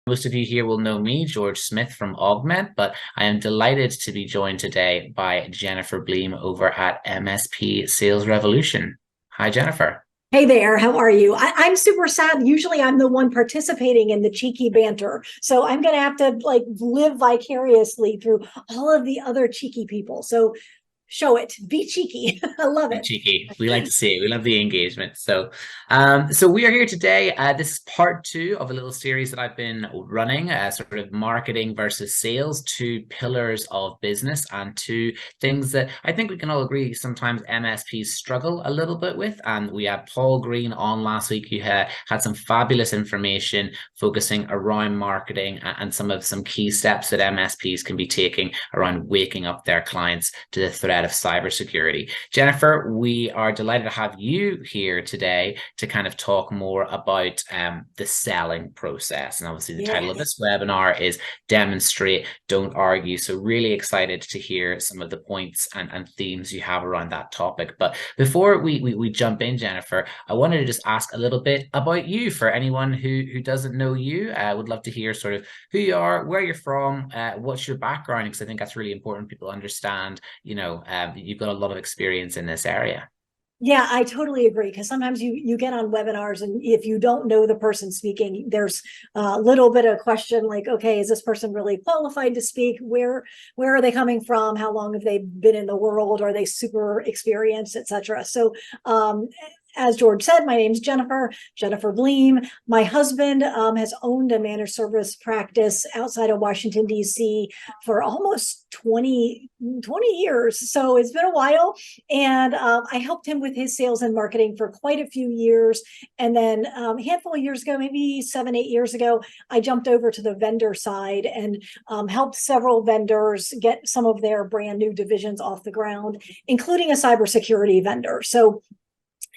Most of you here will know me, George Smith from Augmentt, but I am delighted to be joined today by Jennifer Bleam over at MSP Sales Revolution. Hi, Jennifer. Hey there, how are you? I'm super sad. Usually I'm the one participating in the cheeky banter. So I'm going to have to live vicariously through all of the other cheeky people. So show it, be cheeky. I love Be it. cheeky. We like to see it. We love the engagement. So we are here today. This is part two of a little series that I've been running, sort of marketing versus sales, two pillars of business and two things that I think we can all agree sometimes MSPs struggle a little bit with. And we had Paul Green on last week who had some fabulous information focusing around marketing and some key steps that MSPs can be taking around waking up their clients to the threat of cybersecurity. Jennifer, we are delighted to have you here today to kind of talk more about the selling process. And obviously the title of this webinar is Demonstrate, Don't Argue. So really excited to hear some of the points and themes you have around that topic. But before we jump in, Jennifer, I wanted to just ask a little bit about you for anyone who doesn't know you. I would love to hear sort of who you are, where you're from, what's your background, because I think that's really important people understand, you've got a lot of experience in this area. Yeah, I totally agree, because sometimes you get on webinars and if you don't know the person speaking, there's a little bit of question like, okay, is this person really qualified to speak? Where are they coming from? How long have they been in the world? Are they super experienced, etc.? So as George said, my name's Jennifer Bleam. My husband has owned a managed service practice outside of Washington, D.C. for almost 20 years. So it's been a while. And I helped him with his sales and marketing for quite a few years. And then a handful of years ago, maybe 7, 8 years ago, I jumped over to the vendor side and helped several vendors get some of their brand new divisions off the ground, including a cybersecurity vendor. So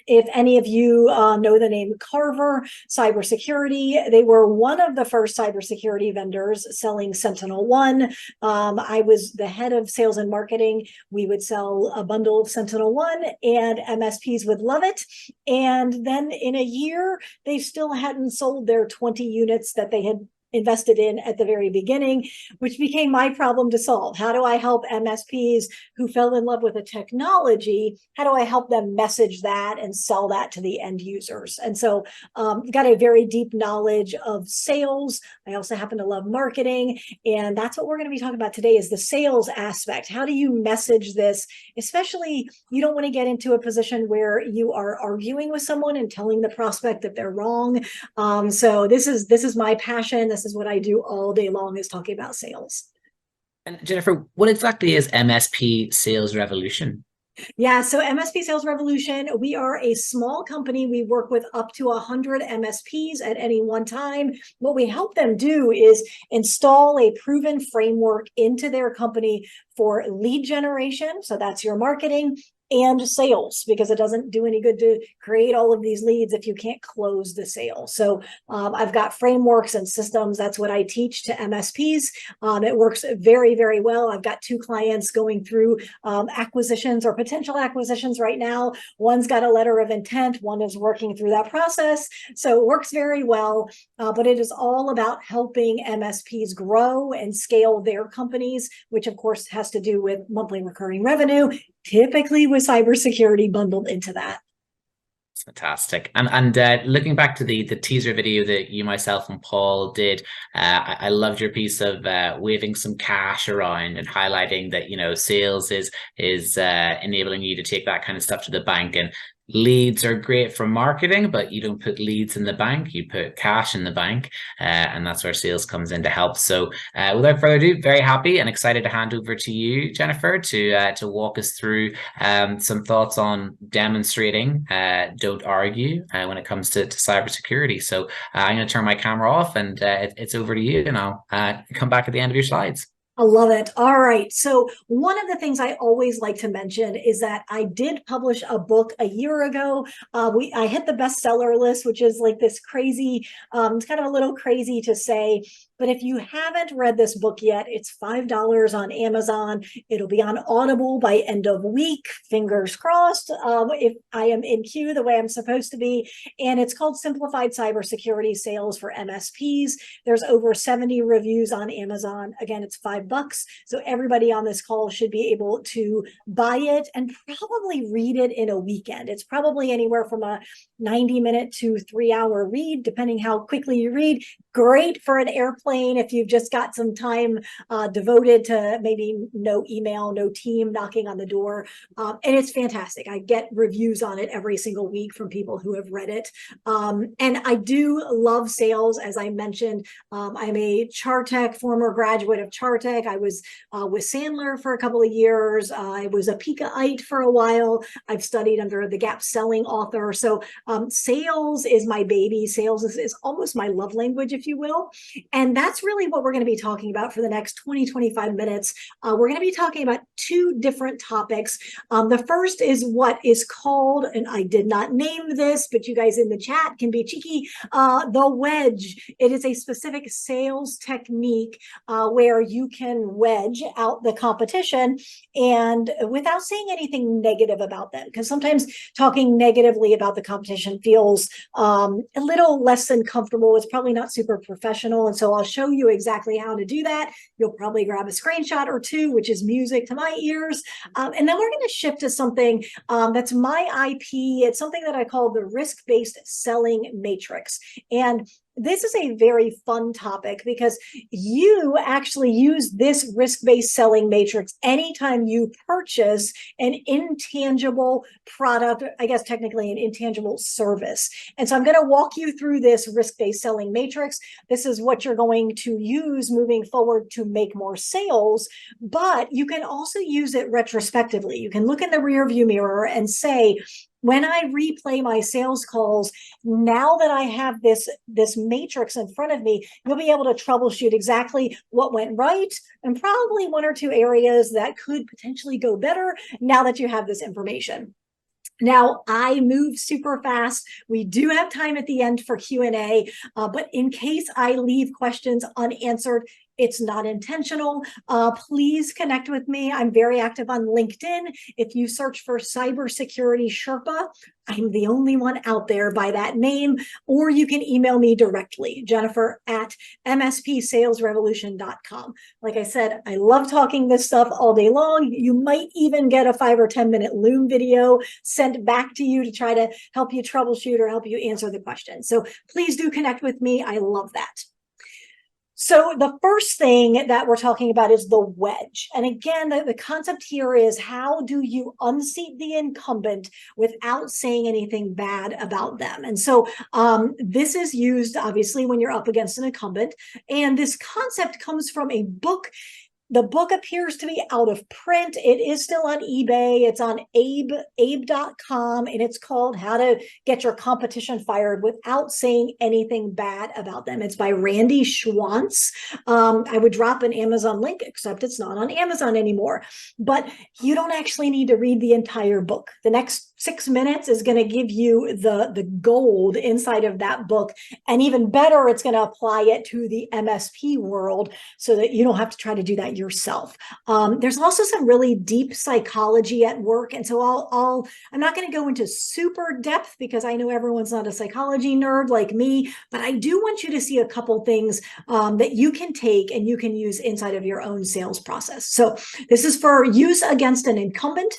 if any of you know the name Carver Cybersecurity, they were one of the first cybersecurity vendors selling SentinelOne. I was the head of sales and marketing. We would sell a bundle of SentinelOne and MSPs would love it. And then in a year, they still hadn't sold their 20 units that they had invested in at the very beginning, which became my problem to solve. How do I help MSPs who fell in love with a technology? How do I help them message that and sell that to the end users? And so got a very deep knowledge of sales. I also happen to love marketing. And that's what we're going to be talking about today is the sales aspect. How do you message this? Especially, you don't want to get into a position where you are arguing with someone and telling the prospect that they're wrong. So this is my passion. This is what I do all day long, is talking about sales. And Jennifer, what exactly is MSP Sales Revolution? Yeah, so MSP Sales Revolution, we are a small company. We work with up to 100 MSPs at any one time. What we help them do is install a proven framework into their company for lead generation. So that's your marketing, and sales, because it doesn't do any good to create all of these leads if you can't close the sale. So I've got frameworks and systems. That's what I teach to MSPs. It works very, very well. I've got 2 clients going through acquisitions or potential acquisitions right now. One's got a letter of intent. One is working through that process. So it works very well, but it is all about helping MSPs grow and scale their companies, which of course has to do with monthly recurring revenue, typically with cybersecurity bundled into that. It's fantastic. And looking back to the teaser video that you, myself, and Paul did, I loved your piece of waving some cash around and highlighting that sales is enabling you to take that kind of stuff to the bank. And leads are great for marketing, but you don't put leads in the bank, you put cash in the bank, and that's where sales comes in to help. So without further ado, very happy and excited to hand over to you, Jennifer, to walk us through some thoughts on demonstrating don't argue when it comes to cybersecurity. So I'm going to turn my camera off and it's over to you, and I'll come back at the end of your slides. I love it. All right. So one of the things I always like to mention is that I did publish a book a year ago. I hit the bestseller list, which is like this crazy, it's kind of a little crazy to say, But if you haven't read this book yet, it's $5 on Amazon. It'll be on Audible by end of week, fingers crossed, if I am in queue the way I'm supposed to be. And it's called Simplified Cybersecurity Sales for MSPs. There's over 70 reviews on Amazon. Again, it's $5. So everybody on this call should be able to buy it and probably read it in a weekend. It's probably anywhere from a 90-minute to 3-hour read, depending how quickly you read. Great for an airplane if you've just got some time devoted to maybe no email, no team knocking on the door. And it's fantastic. I get reviews on it every single week from people who have read it. And I do love sales, as I mentioned. I'm a Chartech, former graduate of Chartech. I was with Sandler for a couple of years. I was a Pikaite for a while. I've studied under the Gap selling author. So sales is my baby. Sales is almost my love language, if you will. And that's really what we're going to be talking about for the next 20-25 minutes. We're going to be talking about two different topics. The first is what is called, and I did not name this, but you guys in the chat can be cheeky, the wedge. It is a specific sales technique where you can wedge out the competition and without saying anything negative about them, because sometimes talking negatively about the competition feels a little less than comfortable. It's probably not super professional. And so I'll show you exactly how to do that. You'll probably grab a screenshot or two, which is music to my ears. And then we're going to shift to something that's my IP. It's something that I call the risk-based selling matrix. And this is a very fun topic because you actually use this risk-based selling matrix anytime you purchase an intangible product, I guess technically an intangible service. And so I'm going to walk you through this risk-based selling matrix. This is what you're going to use moving forward to make more sales, but you can also use it retrospectively. You can look in the rearview mirror and say, when I replay my sales calls, now that I have this matrix in front of me, you'll be able to troubleshoot exactly what went right and probably one or two areas that could potentially go better now that you have this information. Now, I move super fast. We do have time at the end for Q&A, but in case I leave questions unanswered, it's not intentional. Please connect with me. I'm very active on LinkedIn. If you search for Cybersecurity Sherpa, I'm the only one out there by that name, or you can email me directly, Jennifer at MSPSalesRevolution.com. Like I said, I love talking this stuff all day long. You might even get a 5 or 10-minute Loom video sent back to you to try to help you troubleshoot or help you answer the question. So please do connect with me. I love that. So the first thing that we're talking about is the wedge. And again, the concept here is how do you unseat the incumbent without saying anything bad about them? And so this is used, obviously, when you're up against an incumbent. And this concept comes from a book. The book appears to be out of print. It is still on eBay. It's on abe.com, and it's called How to Get Your Competition Fired Without Saying Anything Bad About Them. It's by Randy Schwantz. I would drop an Amazon link, except it's not on Amazon anymore. But you don't actually need to read the entire book. The next 6 minutes is going to give you the gold inside of that book. And even better, it's going to apply it to the MSP world so that you don't have to try to do that yourself. There's also some really deep psychology at work. And so I'm not going to go into super depth because I know everyone's not a psychology nerd like me, but I do want you to see a couple things that you can take and you can use inside of your own sales process. So this is for use against an incumbent.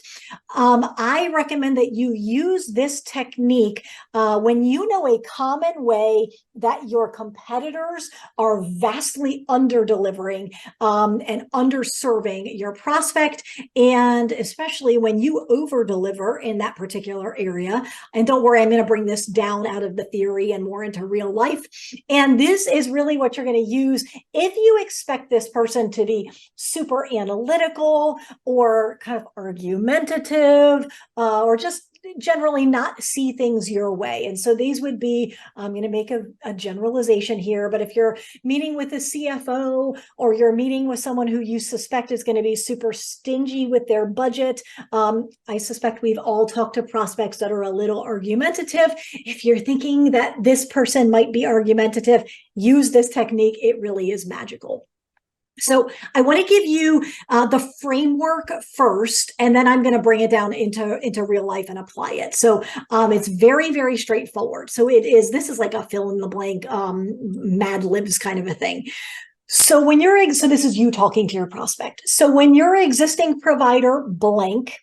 I recommend that you use this technique when you know a common way that your competitors are vastly under-delivering and underserving your prospect, and especially when you over-deliver in that particular area. And don't worry, I'm going to bring this down out of the theory and more into real life. And this is really what you're going to use if you expect this person to be super analytical or kind of argumentative or just generally not see things your way. And so these would be, I'm going to make a generalization here, but if you're meeting with a CFO or you're meeting with someone who you suspect is going to be super stingy with their budget, I suspect we've all talked to prospects that are a little argumentative. If you're thinking that this person might be argumentative, use this technique. It really is magical. So I want to give you the framework first, and then I'm going to bring it down into real life and apply it. So it's very, very straightforward. So this is like a fill in the blank Mad Libs kind of a thing. So so this is you talking to your prospect. So when your existing provider blank,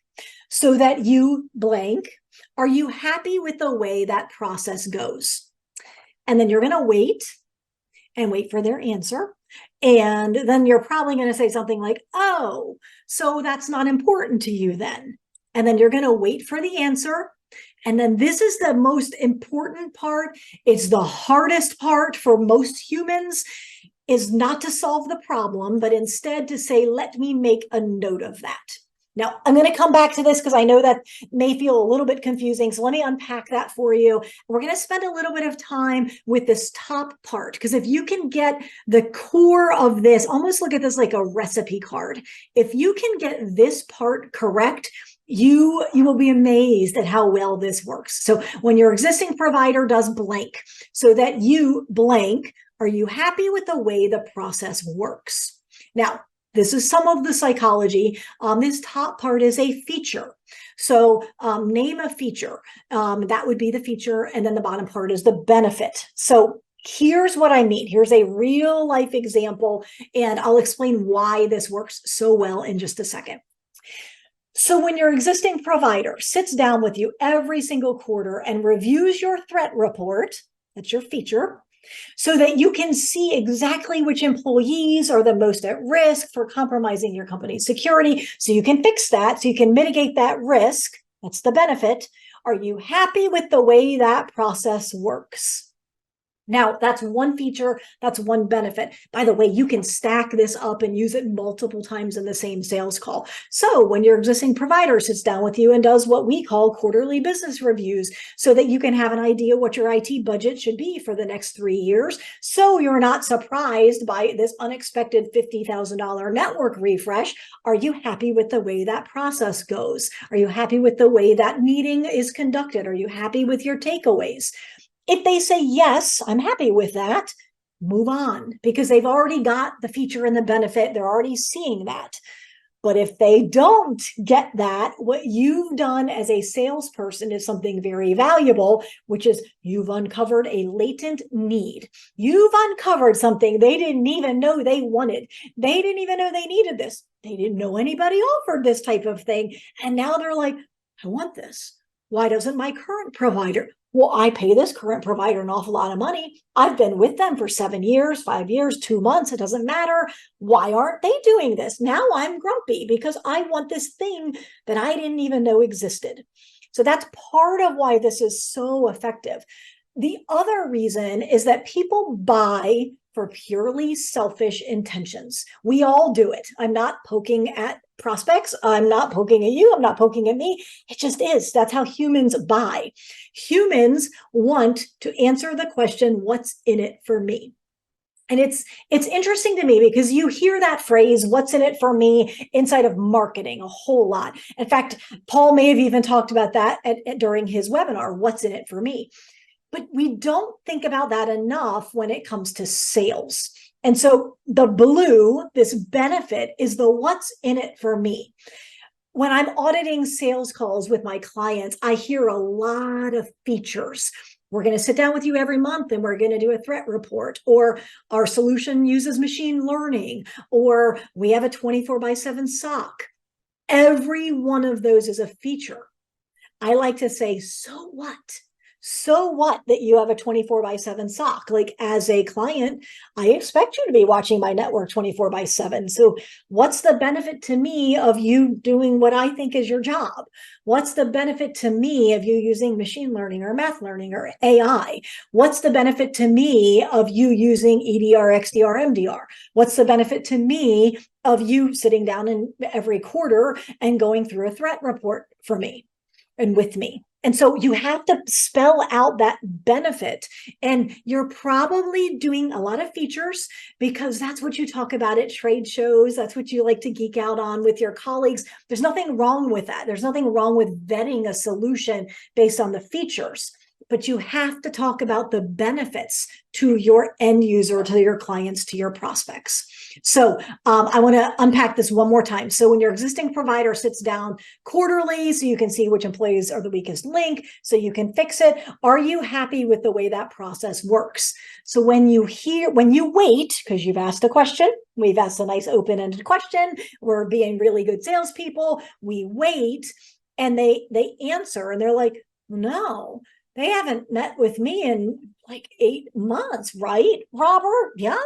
so that you blank, are you happy with the way that process goes? And then you're going to wait for their answer. And then you're probably going to say something like, oh, so that's not important to you then. And then you're going to wait for the answer. And then this is the most important part. It's the hardest part for most humans, is not to solve the problem, but instead to say, let me make a note of that. Now, I'm going to come back to this because I know that may feel a little bit confusing. So let me unpack that for you. We're going to spend a little bit of time with this top part, because if you can get the core of this, almost look at this like a recipe card. If you can get this part correct, you will be amazed at how well this works. So when your existing provider does blank, so that you blank, are you happy with the way the process works? Now, this is some of the psychology. This top part is a feature. So name a feature. That would be the feature. And then the bottom part is the benefit. So here's what I mean. Here's a real life example, and I'll explain why this works so well in just a second. So when your existing provider sits down with you every single quarter and reviews your threat report, that's your feature, so that you can see exactly which employees are the most at risk for compromising your company's security, so you can fix that, so you can mitigate that risk. That's the benefit. Are you happy with the way that process works? Now, that's one feature, that's one benefit. By the way, you can stack this up and use it multiple times in the same sales call. So when your existing provider sits down with you and does what we call quarterly business reviews, so that you can have an idea what your IT budget should be for the next 3 years, so you're not surprised by this unexpected $50,000 network refresh, are you happy with the way that process goes? Are you happy with the way that meeting is conducted? Are you happy with your takeaways? If they say, yes, I'm happy with that, move on, because they've already got the feature and the benefit. They're already seeing that. But if they don't get that, what you've done as a salesperson is something very valuable, which is you've uncovered a latent need. You've uncovered something they didn't even know they wanted. They didn't even know they needed this. They didn't know anybody offered this type of thing. And now they're like, I want this. Why doesn't my current provider? Well, I pay this current provider an awful lot of money. I've been with them for 7 years, 5 years, 2 months. It doesn't matter. Why aren't they doing this? Now I'm grumpy because I want this thing that I didn't even know existed. So that's part of why this is so effective. The other reason is that people buy for purely selfish intentions. We all do it. I'm not poking at prospects. I'm not poking at you. I'm not poking at me. It just is. That's how humans buy. Humans want to answer the question, what's in it for me? And it's interesting to me because you hear that phrase, what's in it for me, inside of marketing a whole lot. In fact, Paul may have even talked about that during his webinar, what's in it for me? But we don't think about that enough when it comes to sales. And so the blue, this benefit, is the what's in it for me. When I'm auditing sales calls with my clients, I hear a lot of features. We're going to sit down with you every month and we're going to do a threat report, or our solution uses machine learning, or we have a 24/7 SOC. Every one of those is a feature. I like to say, so what? So what that you have a 24/7 SOC? Like, as a client, I expect you to be watching my network 24/7. So what's the benefit to me of you doing what I think is your job? What's the benefit to me of you using machine learning or math learning or AI? What's the benefit to me of you using EDR, XDR, MDR? What's the benefit to me of you sitting down in every quarter and going through a threat report for me? and with me. And so you have to spell out that benefit. And you're probably doing a lot of features because that's what you talk about at trade shows. That's what you like to geek out on with your colleagues. There's nothing wrong with that. There's nothing wrong with vetting a solution based on the features. But you have to talk about the benefits to your end user, to your clients, to your prospects. So I want to unpack this one more time. So when your existing provider sits down quarterly, so you can see which employees are the weakest link, so you can fix it. Are you happy with the way that process works? So when you wait, because you've asked a question, we've asked a nice open-ended question, we're being really good salespeople, we wait, and they answer, and they're like, no, they haven't met with me in like 8 months, right, Robert? Yeah,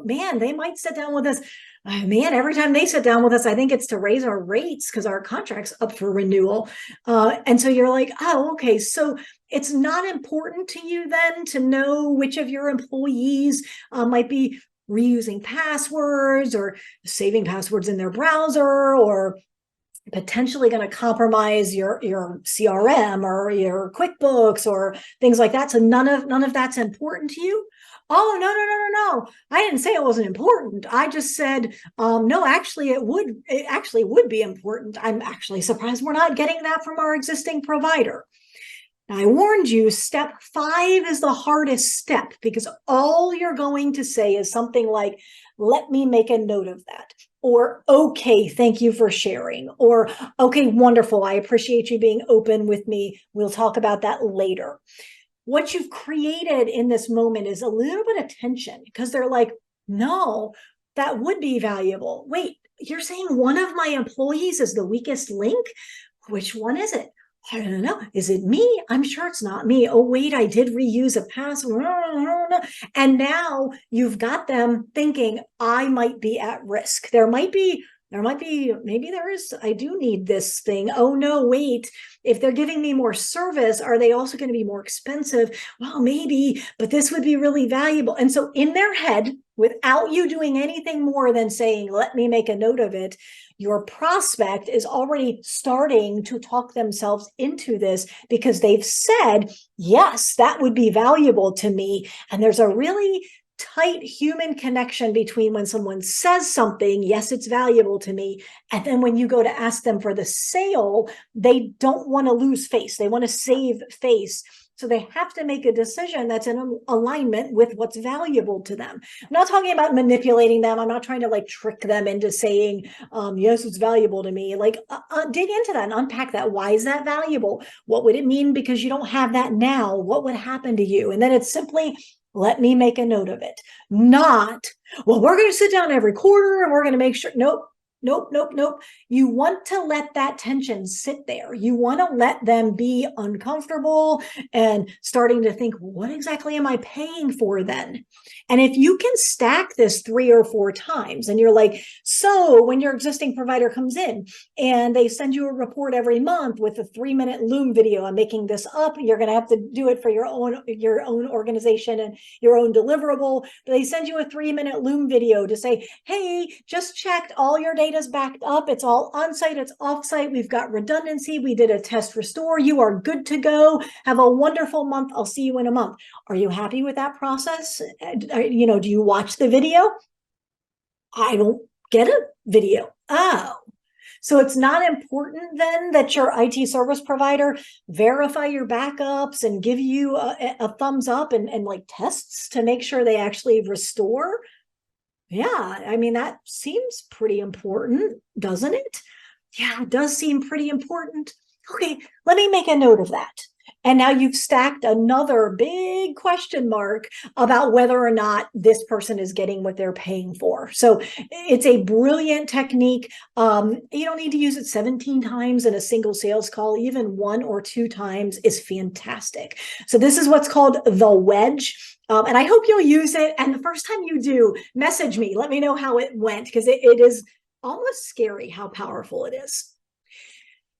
they might sit down with us. Man, every time they sit down with us, I think it's to raise our rates because our contract's up for renewal. And so you're like, oh, okay. So it's not important to you then to know which of your employees might be reusing passwords or saving passwords in their browser or potentially going to compromise your CRM or your QuickBooks or things like that. So none of that's important to you. Oh, no. I didn't say it wasn't important. I just said, no, actually it would be important. I'm actually surprised we're not getting that from our existing provider. Now, I warned you, step 5 is the hardest step because all you're going to say is something like, let me make a note of that. Or, okay, thank you for sharing. Or, okay, wonderful. I appreciate you being open with me. We'll talk about that later. What you've created in this moment is a little bit of tension because they're like, no, that would be valuable. Wait, you're saying one of my employees is the weakest link? Which one is it? I don't know. Is it me? I'm sure it's not me. Oh, wait, I did reuse a password. And now you've got them thinking, I might be at risk. Maybe there is, I do need this thing. Oh, no, wait. If they're giving me more service, are they also going to be more expensive? Well, maybe, but this would be really valuable. And so in their head, without you doing anything more than saying, let me make a note of it, your prospect is already starting to talk themselves into this because they've said, yes, that would be valuable to me. And there's a really tight human connection between when someone says something, yes, it's valuable to me, and then when you go to ask them for the sale, they don't want to lose face. They want to save face. So they have to make a decision that's in alignment with what's valuable to them. I'm not talking about manipulating them. I'm not trying to like trick them into saying, yes, it's valuable to me. Like dig into that and unpack that. Why is that valuable? What would it mean because you don't have that now? What would happen to you? And then it's simply, let me make a note of it. Not, well, we're going to sit down every quarter and we're going to make sure. Nope. You want to let that tension sit there. You want to let them be uncomfortable and starting to think, what exactly am I paying for then? And if you can stack this 3 or 4 times and you're like, so when your existing provider comes in and they send you a report every month with a 3-minute Loom video, I'm making this up, you're going to have to do it for your own organization and your own deliverable. But they send you a 3-minute Loom video to say, hey, just checked all your data's backed up. It's all on-site, it's off-site. We've got redundancy. We did a test restore. You are good to go. Have a wonderful month. I'll see you in a month. Are you happy with that process? Do you watch the video? I don't get a video. Oh. So it's not important then that your IT service provider verify your backups and give you a thumbs up and like tests to make sure they actually restore? Yeah, I mean, that seems pretty important, doesn't it? Yeah, it does seem pretty important. Okay, let me make a note of that. And now you've stacked another big question mark about whether or not this person is getting what they're paying for. So it's a brilliant technique. You don't need to use it 17 times in a single sales call. Even 1 or 2 times is fantastic. So this is what's called the wedge. And I hope you'll use it. And the first time you do, message me. Let me know how it went, because it is almost scary how powerful it is.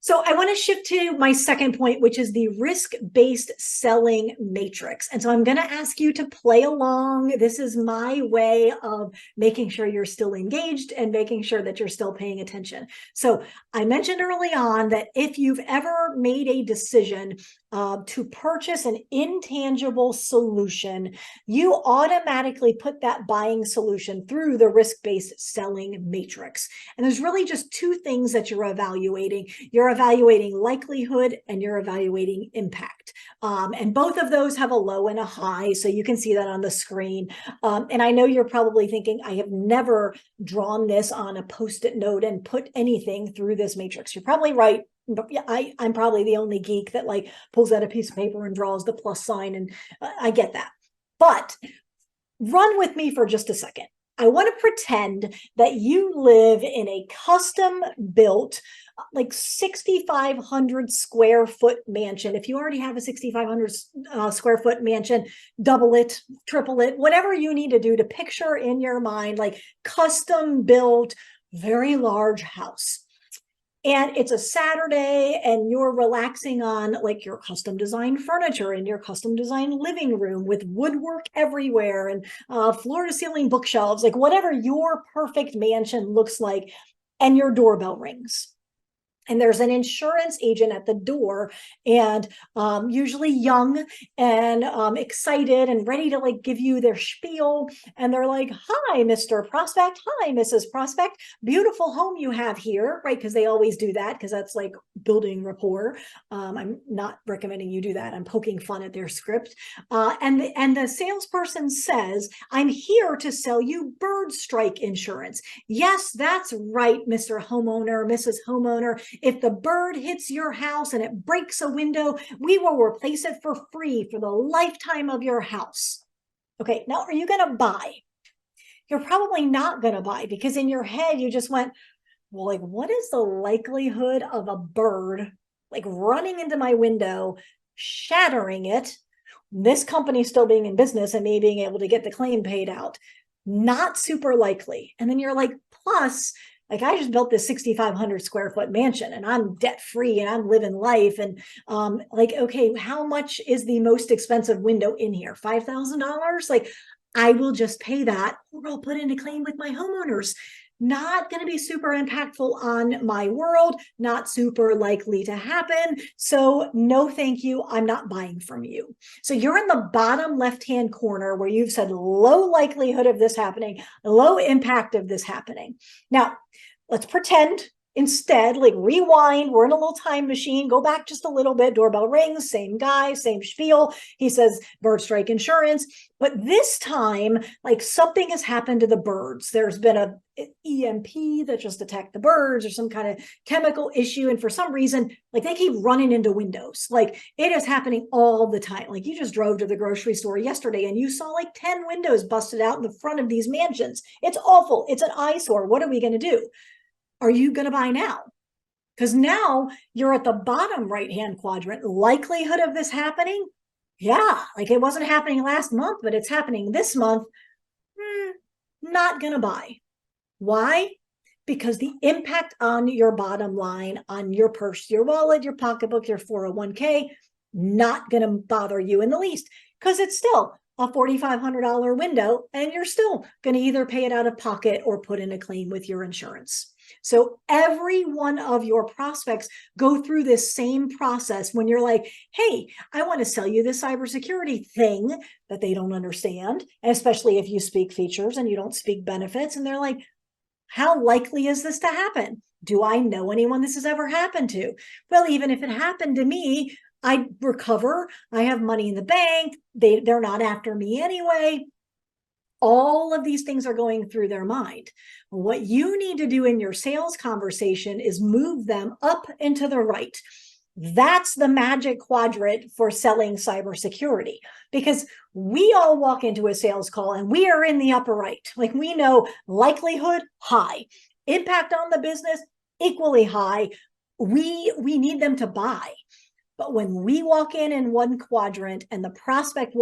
So I want to shift to my second point, which is the risk-based selling matrix. And so I'm going to ask you to play along. This is my way of making sure you're still engaged and making sure that you're still paying attention. So I mentioned early on that if you've ever made a decision to purchase an intangible solution, you automatically put that buying solution through the risk-based selling matrix. And there's really just two things that you're evaluating. You're evaluating likelihood and you're evaluating impact. And both of those have a low and a high, so you can see that on the screen. And I know you're probably thinking, I have never drawn this on a Post-it note and put anything through this matrix. You're probably right. But yeah, I'm probably the only geek that like pulls out a piece of paper and draws the plus sign, and I get that. But run with me for just a second. I want to pretend that you live in a custom built, like 6,500 square foot mansion. If you already have a 6,500 square foot mansion, double it, triple it, whatever you need to do to picture in your mind, like custom built, very large house. And it's a Saturday and you're relaxing on like your custom designed furniture in your custom designed living room with woodwork everywhere and floor to ceiling bookshelves, like whatever your perfect mansion looks like, and your doorbell rings. And there's an insurance agent at the door, and usually young and excited and ready to like give you their spiel. And they're like, "Hi, Mr. Prospect. Hi, Mrs. Prospect. Beautiful home you have here," right? Because they always do that because that's like building rapport. I'm not recommending you do that. I'm poking fun at their script. And the salesperson says, "I'm here to sell you bird strike insurance." Yes, that's right, Mr. Homeowner, Mrs. Homeowner. If the bird hits your house and it breaks a window, we will replace it for free for the lifetime of your house. Okay, now are you going to buy? You're probably not going to buy because in your head you just went, well, like what is the likelihood of a bird like running into my window, shattering it, this company still being in business and me being able to get the claim paid out? Not super likely. And then you're like, plus, like I just built this 6,500 square foot mansion and I'm debt free and I'm living life. And like, okay, how much is the most expensive window in here? $5,000? Like I will just pay that or I'll put in a claim with my homeowners. Not going to be super impactful on my world, not super likely to happen. So no, thank you. I'm not buying from you. So you're in the bottom left-hand corner where you've said low likelihood of this happening, low impact of this happening. Now, let's pretend instead, like rewind, we're in a little time machine, go back just a little bit, doorbell rings, same guy, same spiel. He says bird strike insurance, but this time, like something has happened to the birds. There's been a EMP that just attacked the birds or some kind of chemical issue. And for some reason, like they keep running into windows. Like it is happening all the time. Like you just drove to the grocery store yesterday and you saw like 10 windows busted out in the front of these mansions. It's awful. It's an eyesore. What are we going to do? Are you going to buy now? Because now you're at the bottom right-hand quadrant. Likelihood of this happening? Yeah, like it wasn't happening last month, but it's happening this month. Not going to buy. Why? Because the impact on your bottom line, on your purse, your wallet, your pocketbook, your 401k, not going to bother you in the least because it's still a $4,500 window and you're still going to either pay it out of pocket or put in a claim with your insurance. So every one of your prospects go through this same process when you're like, hey, I want to sell you this cybersecurity thing that they don't understand, especially if you speak features and you don't speak benefits. And they're like, how likely is this to happen? Do I know anyone this has ever happened to? Well, even if it happened to me, I recover. I have money in the bank. They're not after me anyway. All of these things are going through their mind. What you need to do in your sales conversation is move them up and to the right. That's the magic quadrant for selling cybersecurity, because we all walk into a sales call and we are in the upper right. Like we know likelihood high, impact on the business equally high. We need them to buy. But when we walk in one quadrant and the prospect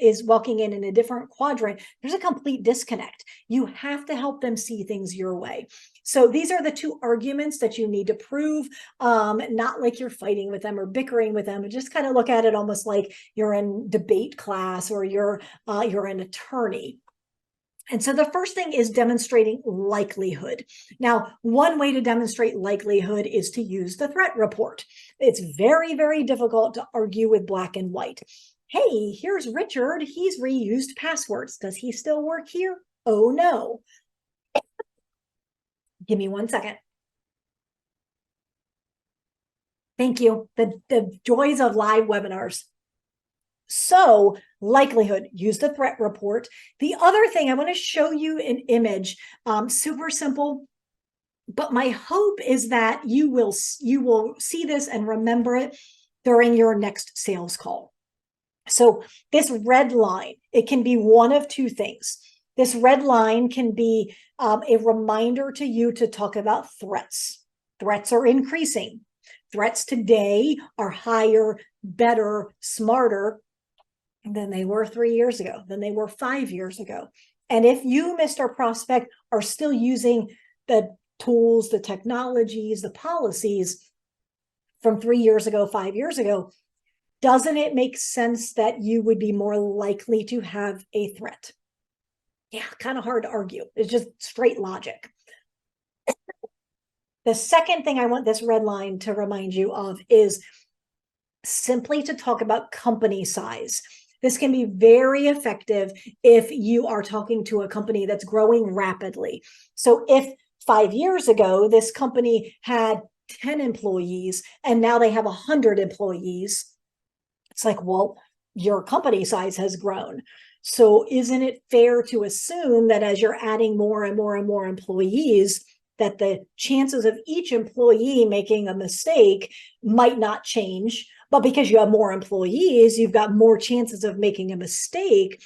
is walking in a different quadrant, there's a complete disconnect. You have to help them see things your way. So these are the two arguments that you need to prove, not like you're fighting with them or bickering with them, but just kind of look at it almost like you're in debate class or you're an attorney. And so the first thing is demonstrating likelihood. Now, one way to demonstrate likelihood is to use the threat report. It's very, very difficult to argue with black and white. Hey, here's Richard. He's reused passwords. Does he still work here? Oh, no. Give me 1 second. Thank you. The joys of live webinars. So likelihood, use the threat report. The other thing, I want to show you an image, super simple, but my hope is that you will see this and remember it during your next sales call. So this red line, it can be one of two things. This red line can be a reminder to you to talk about threats. Threats are increasing. Threats today are higher, better, smarter than they were 3 years ago, than they were 5 years ago. And if you, Mr. Prospect, are still using the tools, the technologies, the policies from 3 years ago, 5 years ago, doesn't it make sense that you would be more likely to have a threat? Yeah, kind of hard to argue. It's just straight logic. The second thing I want this red line to remind you of is simply to talk about company size. This can be very effective if you are talking to a company that's growing rapidly. So if 5 years ago, this company had 10 employees and now they have 100 employees, it's like, well, your company size has grown. So isn't it fair to assume that as you're adding more and more and more employees, that the chances of each employee making a mistake might not change, but because you have more employees, you've got more chances of making a mistake,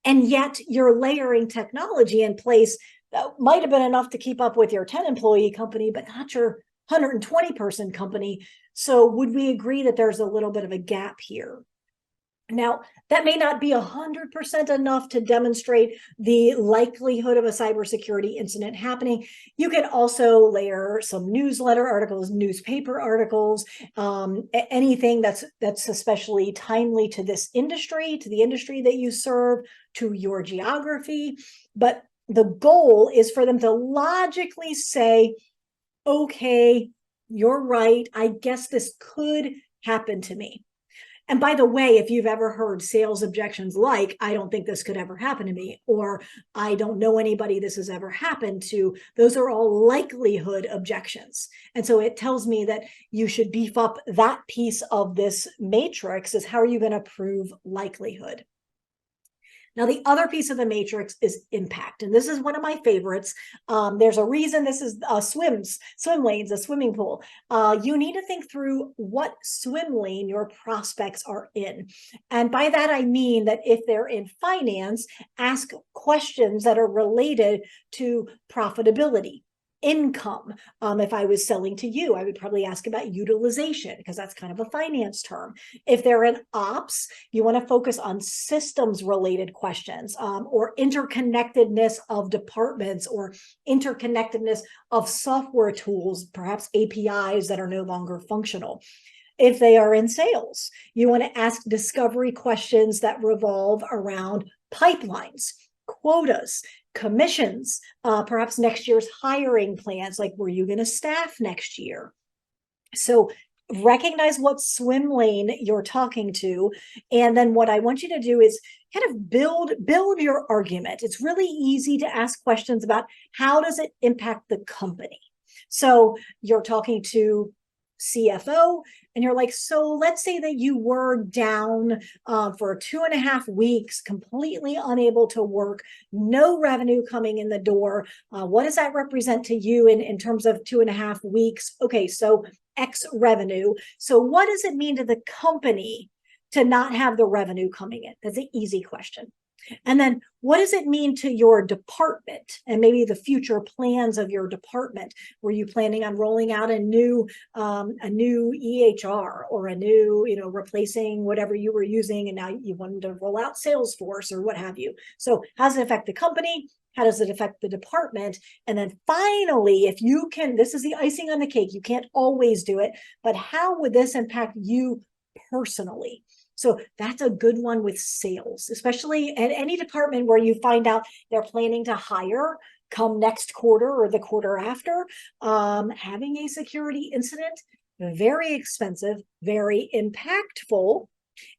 and yet you're layering technology in place that might have been enough to keep up with your 10 employee company, but not your 120 person company. So would we agree that there's a little bit of a gap here? Now, that may not be 100% enough to demonstrate the likelihood of a cybersecurity incident happening. You can also layer some newsletter articles, newspaper articles, anything that's especially timely to this industry, to the industry that you serve, to your geography. But the goal is for them to logically say, okay, you're right. I guess this could happen to me. And by the way, if you've ever heard sales objections like, I don't think this could ever happen to me, or I don't know anybody this has ever happened to, those are all likelihood objections. And so it tells me that you should beef up that piece of this matrix is how are you going to prove likelihood? Now, the other piece of the matrix is impact. And this is one of my favorites. There's a reason this is swim lanes, a swimming pool. You need to think through what swim lane your prospects are in. And by that, I mean that if they're in finance, ask questions that are related to profitability. Income. If I was selling to you, I would probably ask about utilization because that's kind of a finance term. If they're in ops, you want to focus on systems related questions or interconnectedness of departments or interconnectedness of software tools, perhaps APIs that are no longer functional. If they are in sales, you want to ask discovery questions that revolve around pipelines, quotas, commissions, perhaps next year's hiring plans, like were you going to staff next year? So recognize what swim lane you're talking to. And then what I want you to do is kind of build your argument. It's really easy to ask questions about how does it impact the company? So you're talking to CFO and you're like, so let's say that you were down for 2.5 weeks, completely unable to work, no revenue coming in the door. What does that represent to you in terms of 2.5 weeks? Okay, so X revenue. So what does it mean to the company to not have the revenue coming in? That's an easy question. And then what does it mean to your department and maybe the future plans of your department? Were you planning on rolling out a new EHR or a new, replacing whatever you were using, and now you wanted to roll out Salesforce or what have you? So how does it affect the company? How does it affect the department? And then finally, if you can, this is the icing on the cake, you can't always do it, but how would this impact you personally? So that's a good one with sales, especially at any department where you find out they're planning to hire come next quarter or the quarter after. Having a security incident, very expensive, very impactful,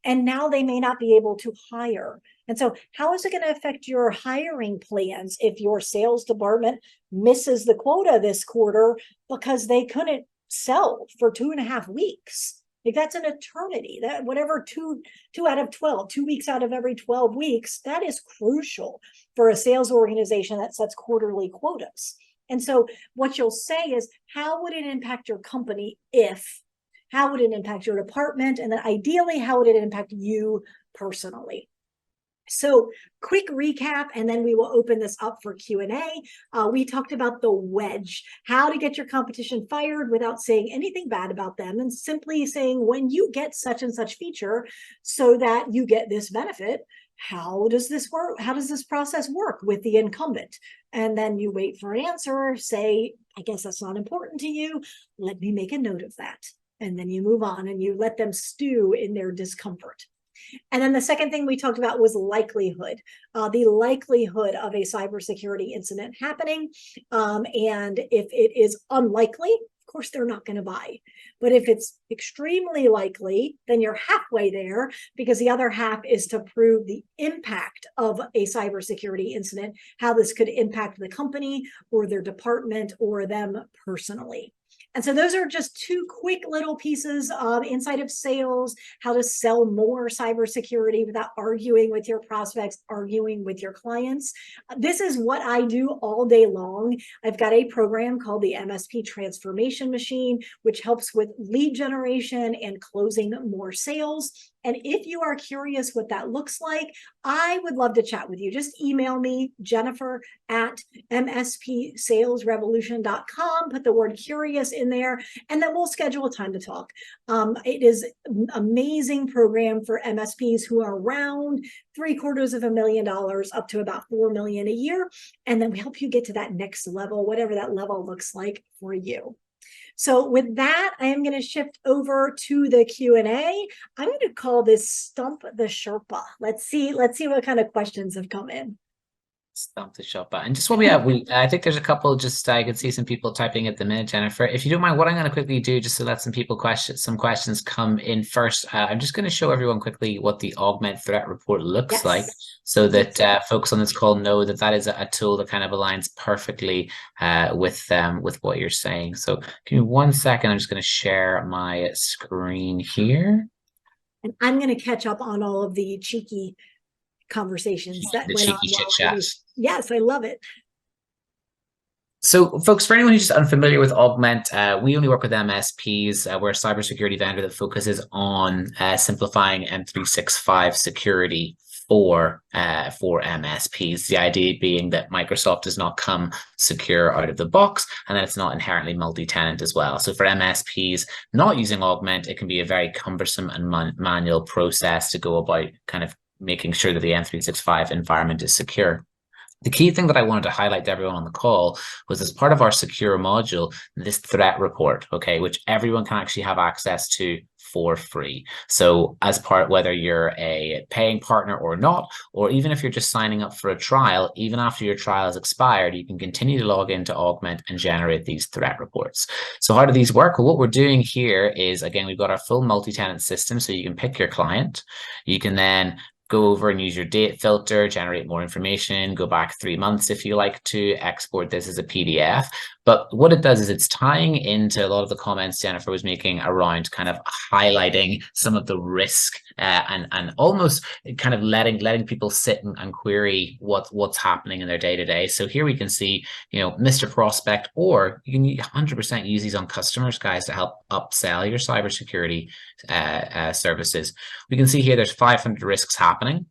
and now they may not be able to hire. And so how is it going to affect your hiring plans if your sales department misses the quota this quarter because they couldn't sell for 2.5 weeks? Like, that's an eternity. That whatever 2 out of 12, 2 weeks out of every 12 weeks, that is crucial for a sales organization that sets quarterly quotas. And so what you'll say is, how would it impact your company if? How would it impact your department? And then ideally, how would it impact you personally? So quick recap, and then we will open this up for Q&A. We talked about the wedge, how to get your competition fired without saying anything bad about them, and simply saying, when you get such and such feature so that you get this benefit, how does this work? How does this process work with the incumbent? And then you wait for an answer, say, I guess that's not important to you. Let me make a note of that. And then you move on and you let them stew in their discomfort. And then the second thing we talked about was likelihood, the likelihood of a cybersecurity incident happening. And if it is unlikely, of course, they're not going to buy. But if it's extremely likely, then you're halfway there, because the other half is to prove the impact of a cybersecurity incident, how this could impact the company or their department or them personally. And so those are just 2 quick little pieces of inside of sales, how to sell more cybersecurity without arguing with your prospects, arguing with your clients. This is what I do all day long. I've got a program called the MSP Transformation Machine, which helps with lead generation and closing more sales. And if you are curious what that looks like, I would love to chat with you. Just email me, Jennifer at mspsalesrevolution.com. Put the word curious in there, and then we'll schedule a time to talk. It is an amazing program for MSPs who are around $750,000 up to about $4 million a year. And then we help you get to that next level, whatever that level looks like for you. So with that, I am going to shift over to the Q&A. I'm going to call this Stump the Sherpa. Let's see what kind of questions have come in. Stump the Sherpa. And just what I think there's a couple, just I can see some people typing at the minute, Jennifer. If you don't mind, what I'm going to quickly do, just to let some questions come in first, I'm just going to show everyone quickly what the Augmentt threat report looks like, so that folks on this call know that that is a tool that kind of aligns perfectly with what you're saying. So give me 1 second. I'm just going to share my screen here. And I'm going to catch up on all of the cheeky conversations that the went cheeky chit chat. Yes, I love it. So, folks, for anyone who's just unfamiliar with Augmentt, we only work with MSPs. We're a cybersecurity vendor that focuses on simplifying M365 security for MSPs. The idea being that Microsoft does not come secure out of the box, and that it's not inherently multi-tenant as well. So for MSPs not using Augmentt, it can be a very cumbersome and manual process to go about kind of making sure that the M365 environment is secure. The key thing that I wanted to highlight to everyone on the call was, as part of our secure module, this threat report, okay, which everyone can actually have access to for free. So as part, whether you're a paying partner or not, or even if you're just signing up for a trial, even after your trial is expired, you can continue to log into Augmentt and generate these threat reports. So how do these work? Well, what we're doing here is, again, we've got our full multi-tenant system, so you can pick your client. You can then go over and use your date filter, generate more information, go back 3 months if you like to, export this as a PDF. But what it does is it's tying into a lot of the comments Jennifer was making around kind of highlighting some of the risk and almost kind of letting people sit and query what's happening in their day-to-day. So here we can see, Mr. Prospect, or you can 100% use these on customers, guys, to help upsell your cybersecurity services. We can see here there's 500 risks happening.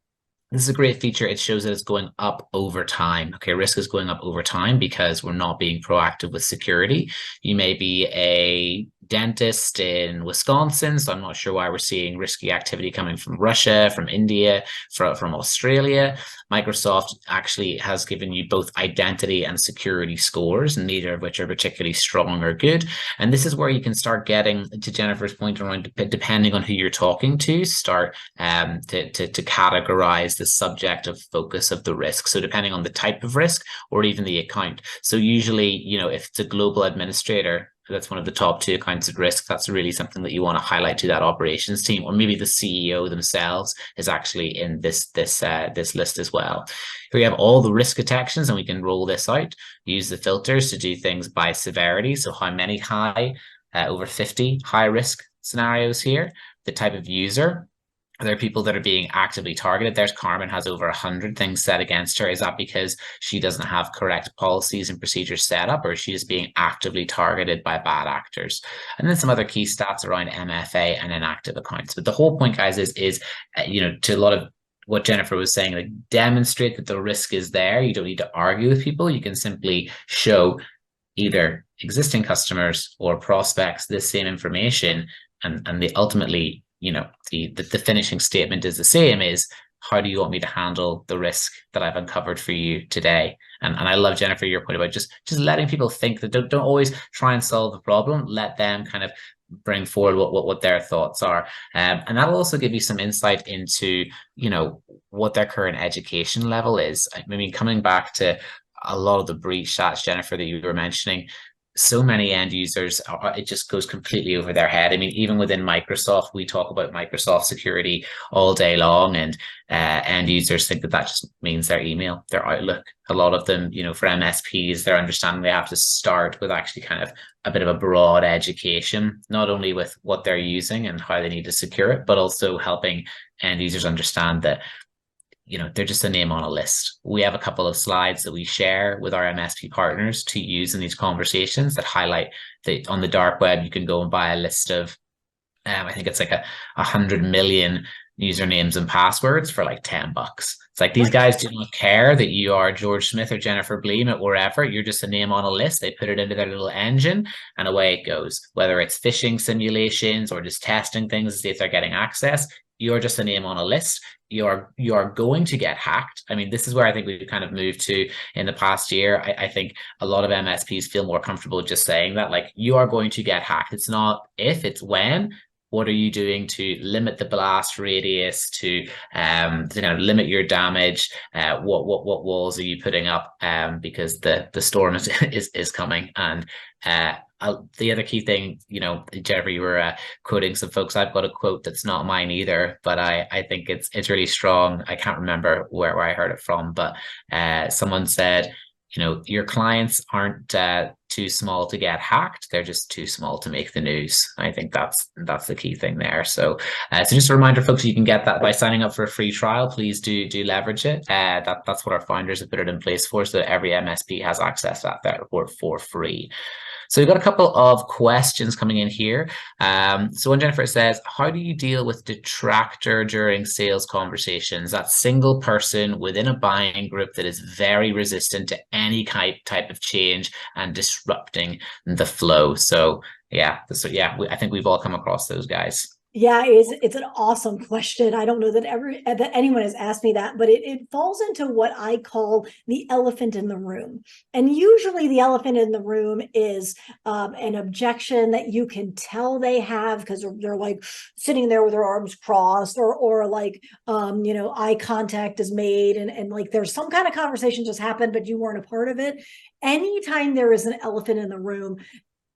This is a great feature. It shows that it's going up over time. Okay, risk is going up over time because we're not being proactive with security. You may be a dentist in Wisconsin, so I'm not sure why we're seeing risky activity coming from Russia, from India, from Australia. Microsoft actually has given you both identity and security scores, neither of which are particularly strong or good. And this is where you can start getting, to Jennifer's point around, depending on who you're talking to, start to categorize the subject of focus of the risk. So depending on the type of risk or even the account. So usually, you know, if it's a global administrator, that's one of the top 2 accounts at risk, that's really something that you want to highlight to that operations team, or maybe the CEO themselves is actually in this list as well. Here we have all the risk detections, and we can roll this out, use the filters to do things by severity. So how many high, over 50 high risk scenarios here, the type of user. Are there people that are being actively targeted? There's Carmen, has over 100 things set against her. Is that because she doesn't have correct policies and procedures set up, or is she just being actively targeted by bad actors? And then some other key stats around MFA and inactive accounts. But the whole point, guys, is you know, to a lot of what Jennifer was saying, like, demonstrate that the risk is there. You don't need to argue with people. You can simply show either existing customers or prospects this same information, and they ultimately, you know, the finishing statement is the same, is how do you want me to handle the risk that I've uncovered for you today? And I love, Jennifer, your point about just letting people think, that don't always try and solve the problem. Let them kind of bring forward what their thoughts are. And that'll also give you some insight into, you know, what their current education level is. I mean, coming back to a lot of the breach stats, Jennifer, that you were mentioning, so many end users, it just goes completely over their head. I mean, even within Microsoft, we talk about Microsoft security all day long, and end users think that just means their email, their Outlook. A lot of them, you know, for MSPs, they're understanding they have to start with actually kind of a bit of a broad education, not only with what they're using and how they need to secure it, but also helping end users understand that, you know, they're just a name on a list. We have a couple of slides that we share with our MSP partners to use in these conversations that highlight that on the dark web, you can go and buy a list of, I think it's like 100 million usernames and passwords for like $10. It's like, these guys do not care that you are George Smith or Jennifer Bleam at wherever. You're just a name on a list. They put it into their little engine and away it goes. Whether it's phishing simulations or just testing things to see if they're getting access, you're just a name on a list. You are going to get hacked. I mean, this is where I think we've kind of moved to in the past year. I think a lot of MSPs feel more comfortable just saying that, like, you are going to get hacked. It's not if, it's when. What are you doing to limit the blast radius, to kind of limit your damage? What walls are you putting up? Because the storm is coming. And the other key thing, you know, Jennifer, you were quoting some folks. I've got a quote that's not mine either, but I think it's really strong. I can't remember where I heard it from, but someone said, you know, your clients aren't too small to get hacked. They're just too small to make the news. I think that's the key thing there. So just a reminder, folks, you can get that by signing up for a free trial. Please do leverage it. That's what our founders have put it in place for, so that every MSP has access to that report for free. So we've got a couple of questions coming in here. So when Jennifer says, how do you deal with detractor during sales conversations? That single person within a buying group that is very resistant to any type of change and disrupting the flow. So yeah, I think we've all come across those guys. Yeah, it's an awesome question. I don't know that anyone has asked me that, but it falls into what I call the elephant in the room. And usually the elephant in the room is an objection that you can tell they have, because they're like sitting there with their arms crossed, or like you know, eye contact is made, and like there's some kind of conversation just happened, but you weren't a part of it. Anytime there is an elephant in the room,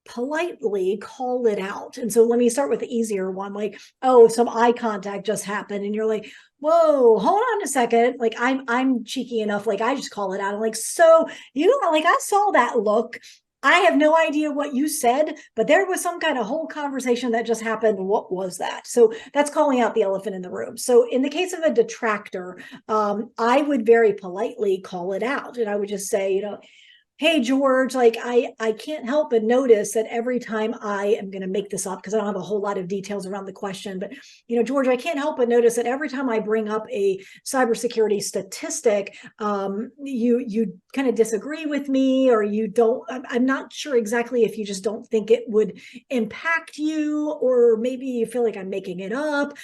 politely call it out. And so let me start with the easier one, like, oh, some eye contact just happened, and you're like, whoa, hold on a second. Like, I'm cheeky enough, like, I just call it out. I'm like, so, you know, like, I saw that look. I have no idea what you said, but there was some kind of whole conversation that just happened. What was that? So that's calling out the elephant in the room. So in the case of a detractor, I would very politely call it out, and I would just say, you know, hey George, like I can't help but notice that every time I am going to make this up because I don't have a whole lot of details around the question, but George, I can't help but notice that every time I bring up a cybersecurity statistic, you kind of disagree with me, or you don't. I'm not sure exactly if you just don't think it would impact you, or maybe you feel like I'm making it up.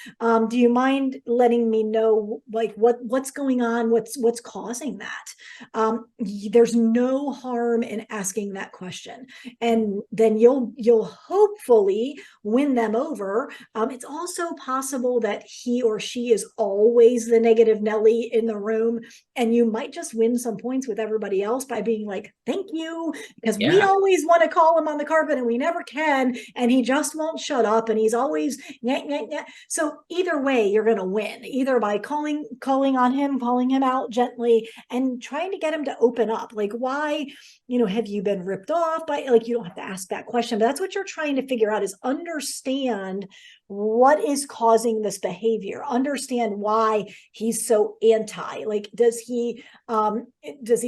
Do you mind letting me know like what's going on? What's causing that? There's no harm in asking that question, and then you'll hopefully win them over. It's also possible that he or she is always the negative Nelly in the room, and you might just win some points with everybody else by being like, thank you, because we Yeah. always want to call him on the carpet and we never can, and he just won't shut up, and he's always nyah, nyah, nyah. So either way, you're going to win, either by calling on him, calling him out gently, and trying to get him to open up. Like, why, have you been ripped off by, like, you don't have to ask that question, but that's what you're trying to figure out, is understand what is causing this behavior, understand why he's so anti. Like, does he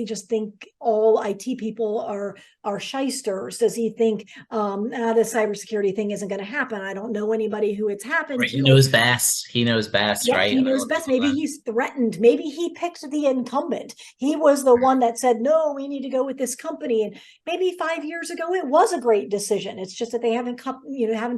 just think all IT people are shysters? Does he think the cybersecurity thing isn't going to happen? I don't know anybody who it's happened Right. He to. Like, knows best. He knows best, yeah, right? he knows best. Maybe he's threatened. Maybe he picked the incumbent. He was the one that said, no, we need to go with this company. And maybe 5 years ago, it was a great decision. It's just that they haven't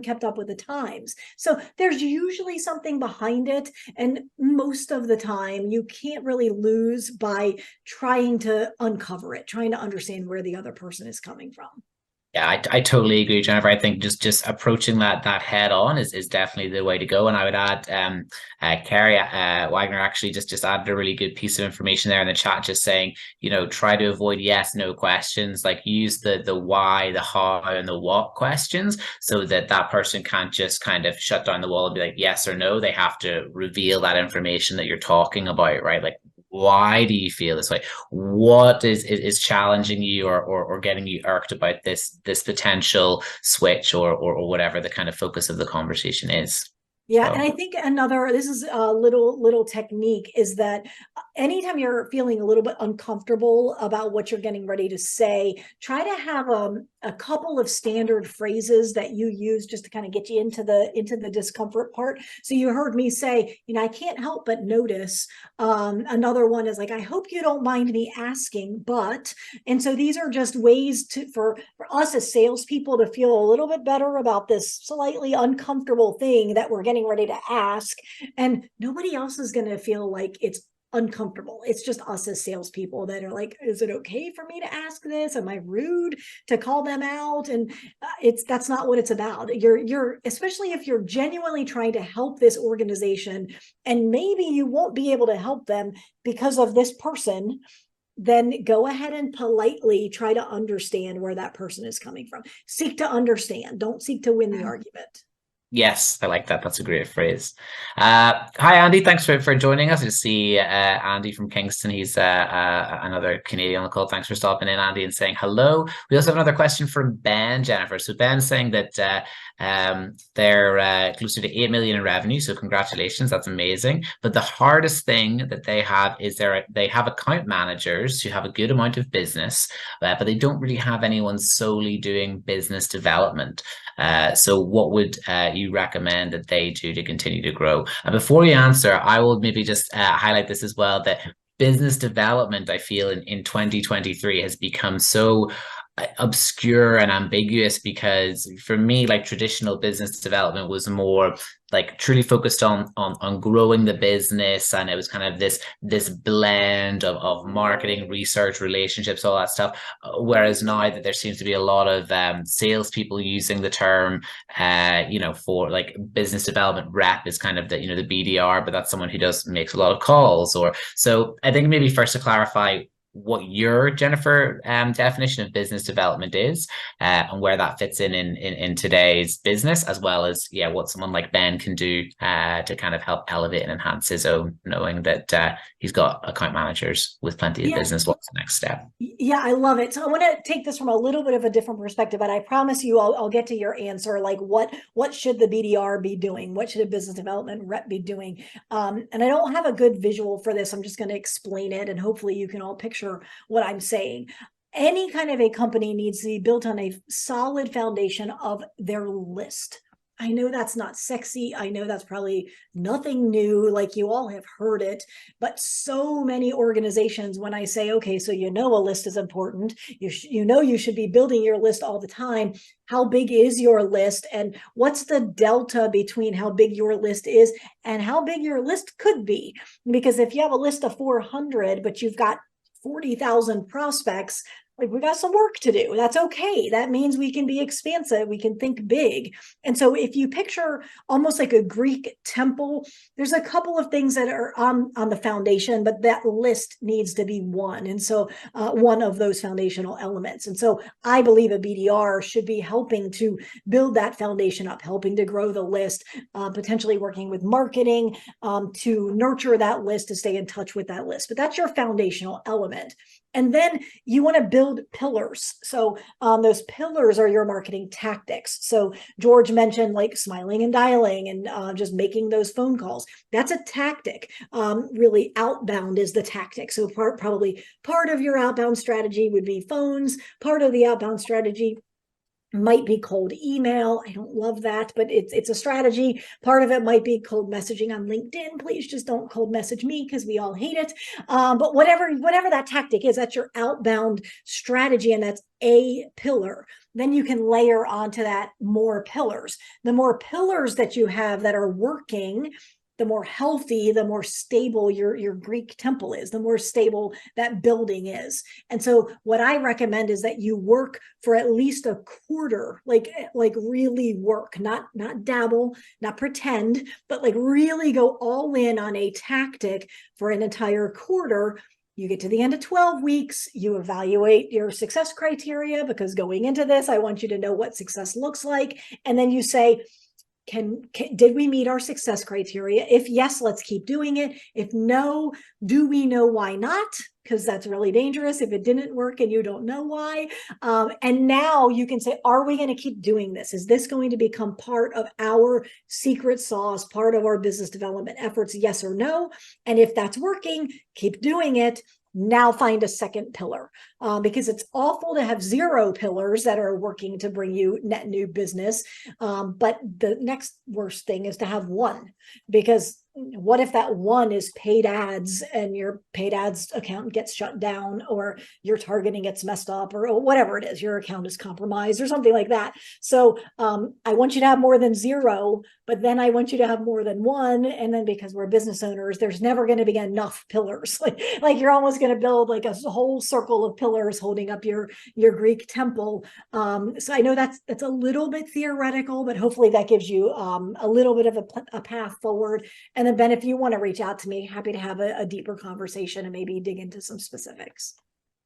kept up with the times. So there's usually something behind it. And most of the time, you can't really lose by trying to uncover it, trying to understand where the other person is coming from. Yeah, I totally agree, Jennifer. I think just approaching that head on is definitely the way to go. And I would add, Carrie Wagner actually just added a really good piece of information there in the chat, just saying, try to avoid yes, no questions. Like, use the why, the how, and the what questions, so that person can't just kind of shut down the wall and be like yes or no. They have to reveal that information that you're talking about, right? Like, why do you feel this way? What is challenging you or getting you irked about this potential switch or whatever the kind of focus of the conversation is? Yeah, and So I think this is a little technique, is that anytime you're feeling a little bit uncomfortable about what you're getting ready to say, try to have a couple of standard phrases that you use just to kind of get you into the discomfort part. So you heard me say, I can't help but notice. Another one is like, I hope you don't mind me asking, but. And so these are just ways for us as salespeople to feel a little bit better about this slightly uncomfortable thing that we're getting ready to ask, and nobody else is going to feel like it's uncomfortable. It's just us as salespeople that are like, is it okay for me to ask this? Am I rude to call them out? And that's not what it's about. You're especially if you're genuinely trying to help this organization, and maybe you won't be able to help them because of this person, then go ahead and politely try to understand where that person is coming from. Seek to understand. Don't seek to win the argument. yes, I like that. That's a great phrase. Hi, Andy. Thanks for joining us. I just see Andy from Kingston. He's another Canadian on the call. Thanks for stopping in, Andy, and saying hello. We also have another question from Ben, Jennifer. So Ben's saying that they're closer to 8 million in revenue. So congratulations. That's amazing. But the hardest thing that they have is they have account managers who have a good amount of business, but they don't really have anyone solely doing business development. So what would you recommend that they do to continue to grow? And before you answer, I will maybe just highlight this as well, that business development, I feel in 2023 has become so obscure and ambiguous, because for me, like, traditional business development was more like truly focused on growing the business, and it was kind of this blend of marketing, research, relationships, all that stuff. Whereas now that there seems to be a lot of salespeople using the term, for like business development rep is kind of the BDR, but that's someone who makes a lot of calls. Or so I think maybe first to clarify what your, Jennifer, definition of business development is, and where that fits in today's business, as well as what someone like Ben can do to kind of help elevate and enhance his own, knowing that he's got account managers with plenty of business. What's the next step? Yeah, I love it. So I want to take this from a little bit of a different perspective, but I promise you I'll get to your answer. Like, what should the BDR be doing? What should a business development rep be doing? And I don't have a good visual for this. I'm just going to explain it, and hopefully you can all picture what I'm saying. any kind of a company needs to be built on a solid foundation of their list. I know that's not sexy. I know that's probably nothing new, like you all have heard it, but so many organizations, when I say, okay, so you know a list is important, you know you should be building your list all the time. How big is your list? And what's the delta between how big your list is and how big your list could be? Because if you have a list of 400, but you've got 40,000 prospects, like we got some work to do. That's okay. That means we can be expansive. We can think big. And so if you picture almost like a Greek temple, there's a couple of things that are on the foundation, but that list needs to be one. And so one of those foundational elements. And so I believe a BDR should be helping to build that foundation up, helping to grow the list, potentially working with marketing to nurture that list, to stay in touch with that list. But that's your foundational element. And then you want to build pillars. So those pillars are your marketing tactics. So George mentioned like smiling and dialing and just making those phone calls. That's a tactic. Really outbound is the tactic. So probably part of your outbound strategy would be phones. Part of the outbound strategy might be cold email. I don't love that, but it's a strategy. Part of it might be cold messaging on LinkedIn. Please just don't cold message me because we all hate it. But whatever that tactic is, that's your outbound strategy, and that's a pillar. Then you can layer onto that more pillars. The more pillars that you have that are working, the more healthy, the more stable your Greek temple is, the more stable that building is. And so what I recommend is that you work for at least a quarter, like really work, not dabble, not pretend, but like really go all in on a tactic for an entire quarter. You get to the end of 12 weeks, you evaluate your success criteria, because going into this, I want you to know what success looks like. And then you say, did we meet our success criteria? If yes, let's keep doing it. If no, do we know why not? Because that's really dangerous if it didn't work and you don't know why. And now you can say, are we going to keep doing this? Is this going to become part of our secret sauce, part of our business development efforts? Yes or no? And if that's working, keep doing it. Now find a second pillar, because it's awful to have 0 pillars that are working to bring you net new business. But the next worst thing is to have one, because what if that one is paid ads and your paid ads account gets shut down, or your targeting gets messed up, or whatever it is, your account is compromised or something like that. So I want you to have more than 0, but then I want you to have more than 1. And then because we're business owners, there's never going to be enough pillars. Like you're almost going to build like a whole circle of pillars holding up your Greek temple. So I know that's a little bit theoretical, but hopefully that gives you a little bit of a path forward. And then Ben, if you want to reach out to me, happy to have a deeper conversation and maybe dig into some specifics.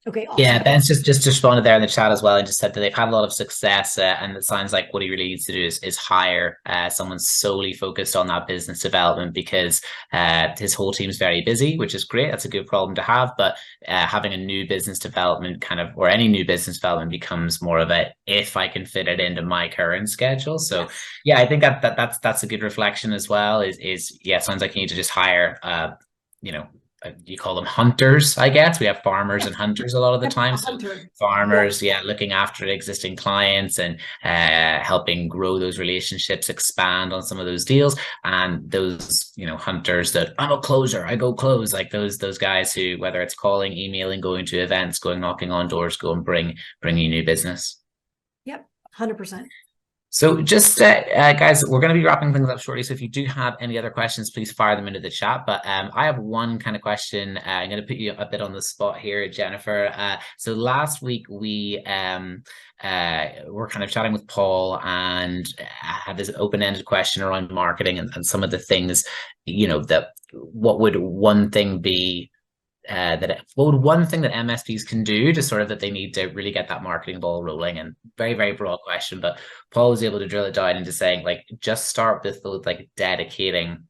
Okay, awesome. Yeah, Ben's just responded there in the chat as well, and just said that they've had a lot of success, and it sounds like what he really needs to do is hire someone solely focused on that business development, because his whole team's very busy, which is great. That's a good problem to have, but having a new business development kind of, or any new business development, becomes more of a, if I can fit it into my current schedule. So yeah, I think that's a good reflection as well. Is yeah, it sounds like you need to just hire you call them hunters, I guess. We have farmers and hunters a lot of the time. So farmers, looking after existing clients and helping grow those relationships, expand on some of those deals. And those, hunters that, I'm a closer, I go close, like those guys who, whether it's calling, emailing, going to events, going knocking on doors, go and bring you new business. Yep, 100%. So just, guys, we're going to be wrapping things up shortly. So if you do have any other questions, please fire them into the chat. But I have one kind of question. I'm going to put you a bit on the spot here, Jennifer. So last week we were kind of chatting with Paul and had this open-ended question around marketing and some of the things, that what would one thing be what would one thing that MSPs can do to sort of, that they need to really get that marketing ball rolling? And very, very broad question, but Paul was able to drill it down into saying, like, just start with those, like, dedicating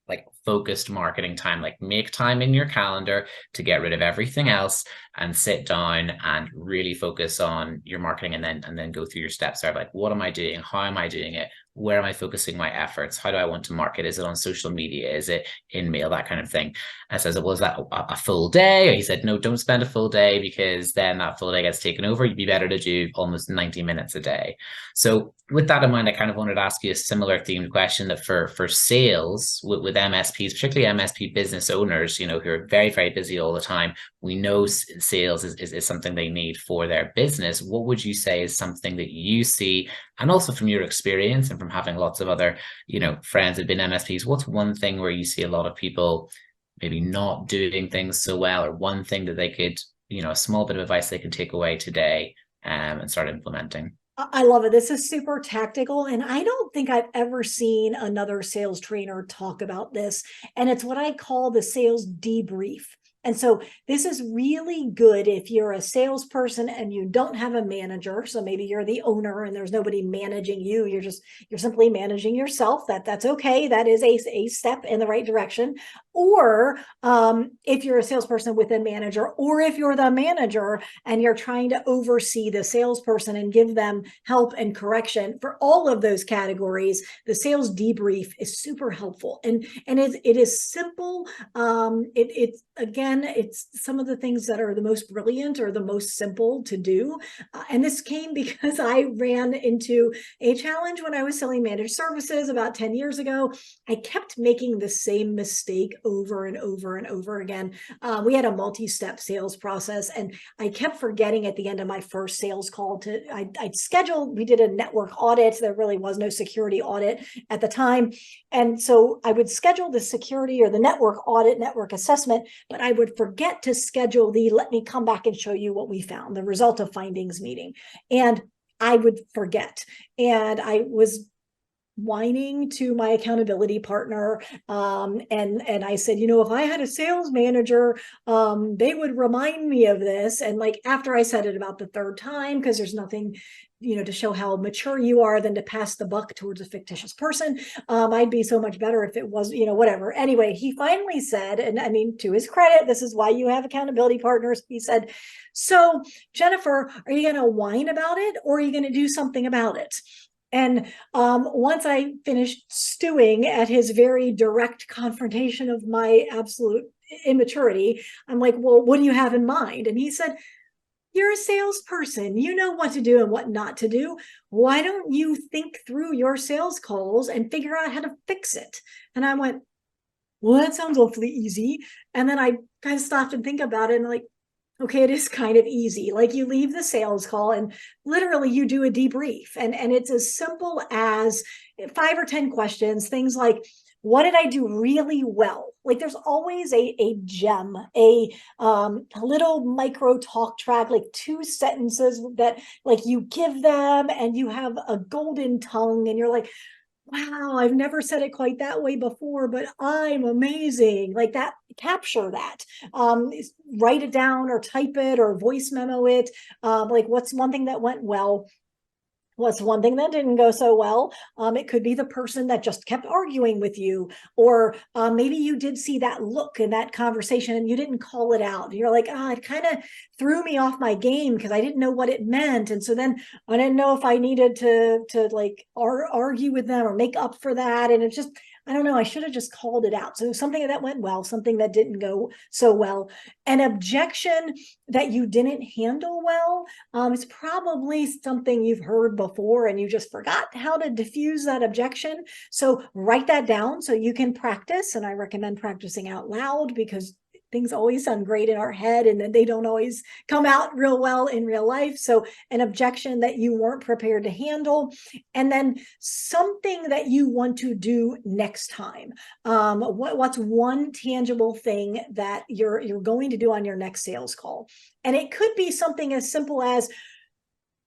like focused marketing time, like make time in your calendar to get rid of everything else and sit down and really focus on your marketing, and then go through your steps there. Like, what am I doing? How am I doing it? where am I focusing my efforts? How do I want to market? Is it on social media? Is it in mail? That kind of thing. And says, was that a full day? Or he said, no, don't spend a full day, because then that full day gets taken over. You'd be better to do almost 90 minutes a day. So with that in mind, I kind of wanted to ask you a similar themed question, that for sales with MSPs, particularly MSP business owners, who are very, very busy all the time, we know sales is something they need for their business. What would you say is something that you see, and also from your experience and from having lots of other, friends who've been MSPs, what's one thing where you see a lot of people maybe not doing things so well, or one thing that they could, a small bit of advice they can take away today and start implementing? I love it. This is super tactical. And I don't think I've ever seen another sales trainer talk about this. And it's what I call the sales debrief. And so this is really good if you're a salesperson and you don't have a manager. So maybe you're the owner and there's nobody managing you. You're simply managing yourself. That's okay. That is a step in the right direction. Or if you're a salesperson with a manager, or if you're the manager and you're trying to oversee the salesperson and give them help and correction, for all of those categories, the sales debrief is super helpful. And it is simple. It's again, it's some of the things that are the most brilliant or the most simple to do. And this came because I ran into a challenge when I was selling managed services about 10 years ago. I kept making the same mistake over and over and over again. We had a multi-step sales process, and I kept forgetting at the end of my first sales call I'd scheduled, we did a network audit. There really was no security audit at the time. And so I would schedule the security or the network audit, network assessment, but I would forget to schedule the let me come back and show you what we found, the result of findings meeting. And I would forget. And I was whining to my accountability partner. And I said, if I had a sales manager, they would remind me of this. And like, after I said it about the third time, because there's nothing, to show how mature you are than to pass the buck towards a fictitious person. I'd be so much better if it was, whatever. Anyway, he finally said, and I mean, to his credit, this is why you have accountability partners. He said, so Jennifer, are you going to whine about it, or are you going to do something about it? And once I finished stewing at his very direct confrontation of my absolute immaturity, I'm like, well, what do you have in mind? And he said, you're a salesperson. You know what to do and what not to do. Why don't you think through your sales calls and figure out how to fix it? And I went, well, that sounds awfully easy. And then I kind of stopped and think about it, and like, okay, it is kind of easy. Like, you leave the sales call and literally you do a debrief. And it's as simple as 5 or 10 questions, things like, what did I do really well? Like, there's always a gem, a little micro talk track, like 2 sentences that like you give them and you have a golden tongue and you're like, wow, I've never said it quite that way before, but I'm amazing. Like that, capture that, write it down or type it or voice memo it. Like, what's one thing that went well? What's one thing that didn't go so well? It could be the person that just kept arguing with you, or maybe you did see that look in that conversation and you didn't call it out. You're like, it kind of threw me off my game because I didn't know what it meant. And so then I didn't know if I needed to like argue with them or make up for that. And it's just, I don't know, I should have just called it out. So something that went well, something that didn't go so well. An objection that you didn't handle well, it's probably something you've heard before and you just forgot how to diffuse that objection. So write that down so you can practice. And I recommend practicing out loud, because things always sound great in our head and then they don't always come out real well in real life. So an objection that you weren't prepared to handle, and then something that you want to do next time. What's one tangible thing that you're going to do on your next sales call? And it could be something as simple as,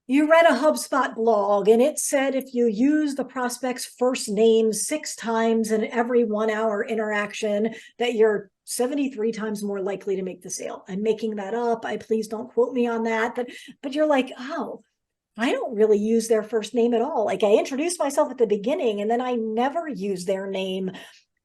you read a HubSpot blog and it said if you use the prospect's first name 6 times in every 1-hour interaction, that you're 73 times more likely to make the sale. I'm making that up. Please don't quote me on that. But you're like, oh, I don't really use their first name at all. Like, I introduced myself at the beginning and then I never use their name.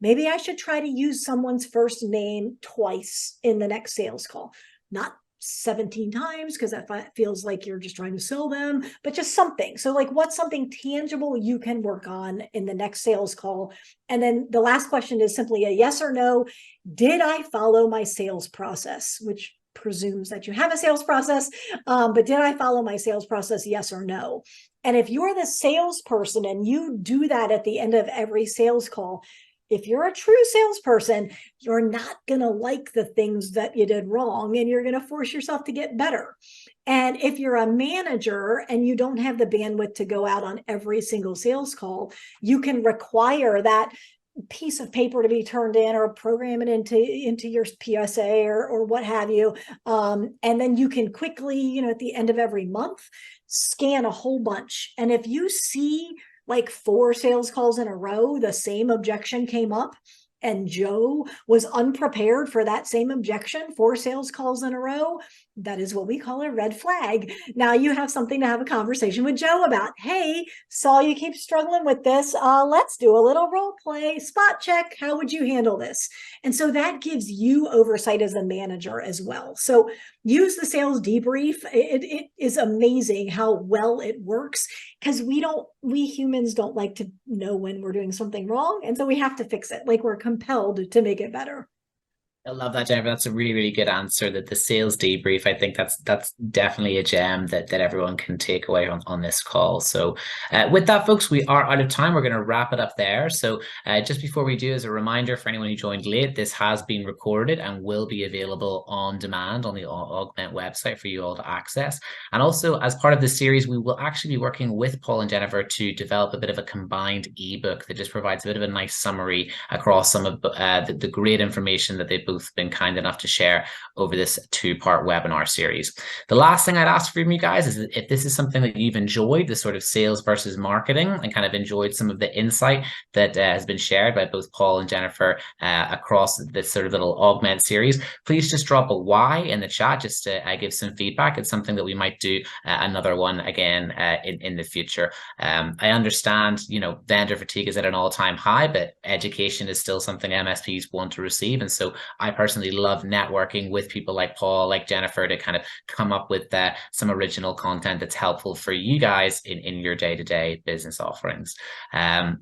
Maybe I should try to use someone's first name twice in the next sales call. Not 17 times because that feels like you're just trying to sell them, but just something. So like, what's something tangible you can work on in the next sales call? And then the last question is simply a yes or no. Did I follow my sales process? Which presumes that you have a sales process, but did I follow my sales process? Yes or no. And if you're the salesperson and you do that at the end of every sales call, if you're a true salesperson, you're not going to like the things that you did wrong, and you're going to force yourself to get better. And if you're a manager and you don't have the bandwidth to go out on every single sales call, you can require that piece of paper to be turned in or program it into your PSA or what have you. And then you can quickly, at the end of every month, scan a whole bunch. And if you see like 4 sales calls in a row, the same objection came up, and Joe was unprepared for that same objection 4 sales calls in a row, that is what we call a red flag. Now you have something to have a conversation with Joe about. Hey, saw you keep struggling with this. Let's do a little role play, spot check. How would you handle this? And so that gives you oversight as a manager as well. So use the sales debrief. It is amazing how well it works, because we humans don't like to know when we're doing something wrong. And so we have to fix it. Like, we're compelled to make it better. I love that, Jennifer. That's a really, really good answer. That the sales debrief, I think that's definitely a gem that everyone can take away on this call. So with that, folks, we are out of time. We're going to wrap it up there. So just before we do, as a reminder for anyone who joined late, this has been recorded and will be available on demand on the Augmentt website for you all to access. And also, as part of the series, we will actually be working with Paul and Jennifer to develop a bit of a combined ebook that just provides a bit of a nice summary across some of the great information that they both been kind enough to share over this 2-part webinar series. The last thing I'd ask from you guys is that if this is something that you've enjoyed, the sort of sales versus marketing, and kind of enjoyed some of the insight that has been shared by both Paul and Jennifer across this sort of little Augmentt series, please just drop a Y in the chat just to give some feedback. It's something that we might do another one again in the future. I understand, vendor fatigue is at an all-time high, but education is still something MSPs want to receive. And so I personally love networking with people like Paul, like Jennifer, to kind of come up with some original content that's helpful for you guys in your day-to-day business offerings.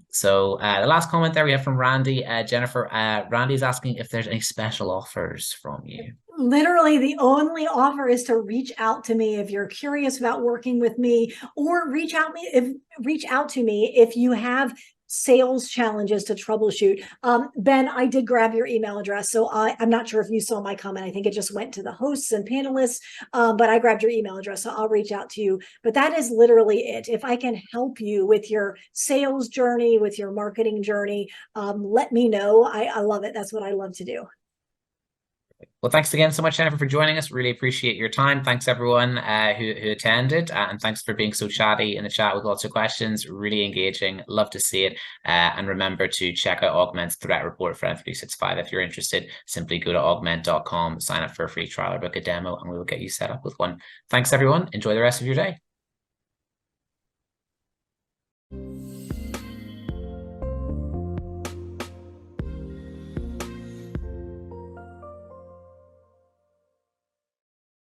So the last comment there we have from Randy. Jennifer, Randy's asking if there's any special offers from you. Literally, the only offer is to reach out to me if you're curious about working with me, or reach out to me if you have sales challenges to troubleshoot. Ben, I did grab your email address, so I'm not sure if you saw my comment. I think it just went to the hosts and panelists, but I grabbed your email address, so I'll reach out to you. But that is literally it. If I can help you with your sales journey, with your marketing journey, let me know. I love it. That's what I love to do. Well, thanks again so much, Jennifer, for joining us. Really appreciate your time. Thanks, everyone who attended. And thanks for being so chatty in the chat with lots of questions. Really engaging. Love to see it. And remember to check out Augmentt's threat report for M365. If you're interested, simply go to augmentt.com, sign up for a free trial or book a demo, and we will get you set up with one. Thanks, everyone. Enjoy the rest of your day.